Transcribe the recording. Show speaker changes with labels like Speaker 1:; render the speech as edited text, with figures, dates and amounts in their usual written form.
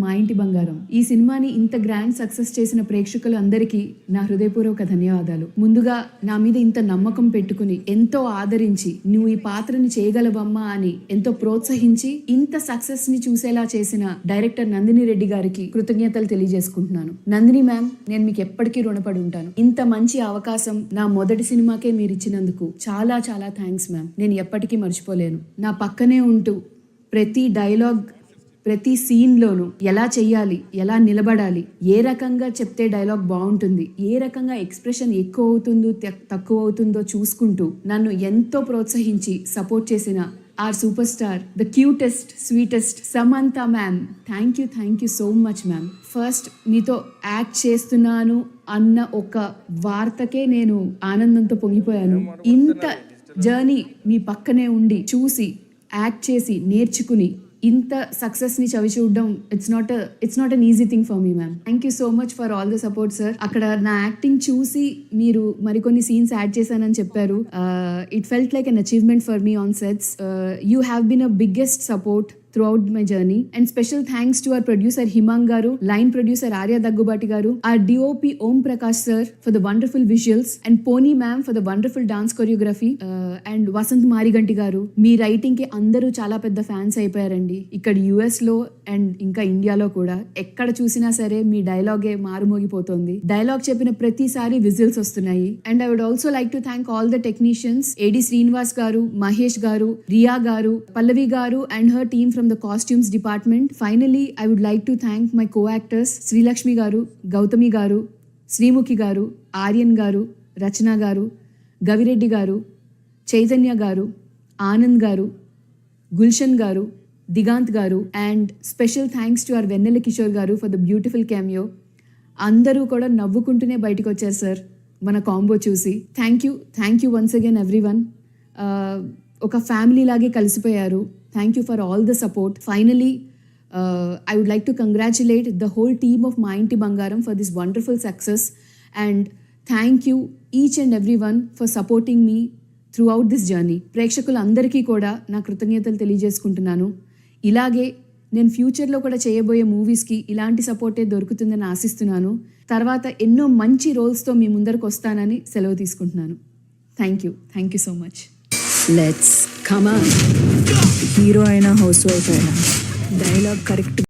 Speaker 1: మా ఇంటి బంగారం. ఈ సినిమాని ఇంత గ్రాండ్ సక్సెస్ చేసిన ప్రేక్షకులందరికీ నా హృదయపూర్వక ధన్యవాదాలు. ముందుగా నా మీద ఇంత నమ్మకం పెట్టుకుని ఎంతో ఆదరించి నువ్వు ఈ పాత్రని చేయగలవమ్మా అని ఎంతో ప్రోత్సహించి ఇంత సక్సెస్ ని చూసేలా చేసిన డైరెక్టర్ నందిని రెడ్డి గారికి కృతజ్ఞతలు తెలియజేసుకుంటున్నాను. నందిని మ్యామ్, నేను మీకు ఎప్పటికీ రుణపడి ఉంటాను. ఇంత మంచి అవకాశం నా మొదటి సినిమాకే మీరు ఇచ్చినందుకు చాలా చాలా థ్యాంక్స్ మ్యామ్. నేను ఎప్పటికీ మర్చిపోలేను. నా పక్కనే ఉంటూ ప్రతి డైలాగ్, ప్రతి సీన్లోనూ ఎలా చెయ్యాలి, ఎలా నిలబడాలి, ఏ రకంగా చెప్తే డైలాగ్ బాగుంటుంది, ఏ రకంగా ఎక్స్ప్రెషన్ ఎక్కువ అవుతుందో తక్కువ అవుతుందో చూసుకుంటూ నన్ను ఎంతో ప్రోత్సహించి సపోర్ట్ చేసిన our super star, the cutest sweetest Samantha ma'am, thank you so much ma'am. First మీతో యాక్ట్ చేస్తున్నాను అన్న ఒక వార్తకే నేను ఆనందంతో పొంగిపోయాను. ఇంత జర్నీ మీ పక్కనే ఉండి చూసి యాక్ట్ చేసి నేర్చుకుని ఇంత సక్సెస్ ని చవి చూడడం it's not an easy thing for me ma'am. Thank you so much for all the support sir. అక్కడ నా యాక్టింగ్ చూసి మీరు మరికొన్ని సీన్స్ యాడ్ చేశానని చెప్పారు. It felt like an achievement for me on sets. You have been a biggest support throughout my journey, and special thanks to our producer Himang garu, line producer Arya Daggubati garu, our DOP Om Prakash sir for the wonderful visuals, and Pony ma'am for the wonderful dance choreography, and Vasant Mariganti garu. Me writing కి అందరూ చాలా పెద్ద fans అయిపోయారండి. ఇక్కడ US లో and ఇంకా ఇండియాలో కూడా ఎక్కడ చూసినా సరే మీ డైలాగే మారుమోగిపోతుంది. డైలాగ్ చెప్పిన ప్రతిసారి విజిల్స్ వస్తున్నాయి. And I would also like to thank all the technicians, AD Srinivas garu, Mahesh గారు, రియా గారు, పల్లవి గారు and her team from the costumes department. Finally, I would like to thank my co-actors Sri Lakshmi garu, Gautami garu, Srimukhi garu, Aryan garu, Rachna garu, Gavireddy garu, Chaitanya garu, Anand garu, Gulshan garu, Digant garu, and special thanks to our Vennela Kishore garu for the beautiful cameo. అందరూ కూడా నవ్వుకుంటూనే బయటకు వచ్చారు sir మన combo చూసి. Thank you once again everyone. ఒక family లాగే కలిసిపోయారు. Thank you for all the support. Finally, I would like to congratulate the whole team of Ma Inti Bangaram for this wonderful success, and thank you each and everyone for supporting me throughout this journey. ప్రేక్షకులందరికీ కూడా నా కృతజ్ఞతలు తెలియజేసుకుంటున్నాను. ఇలాగే నేను ఫ్యూచర్లో కూడా చేయబోయే మూవీస్కి ఇలాంటి సపోర్టే దొరుకుతుందని ఆశిస్తున్నాను. తర్వాత ఎన్నో మంచి రోల్స్తో మీ ముందరకు వస్తానని సెలవు తీసుకుంటున్నాను. Thank you so much.
Speaker 2: Let's come on. Hero అయినా హౌస్ వైఫ్ అయినా డైలాగ్ కరెక్ట్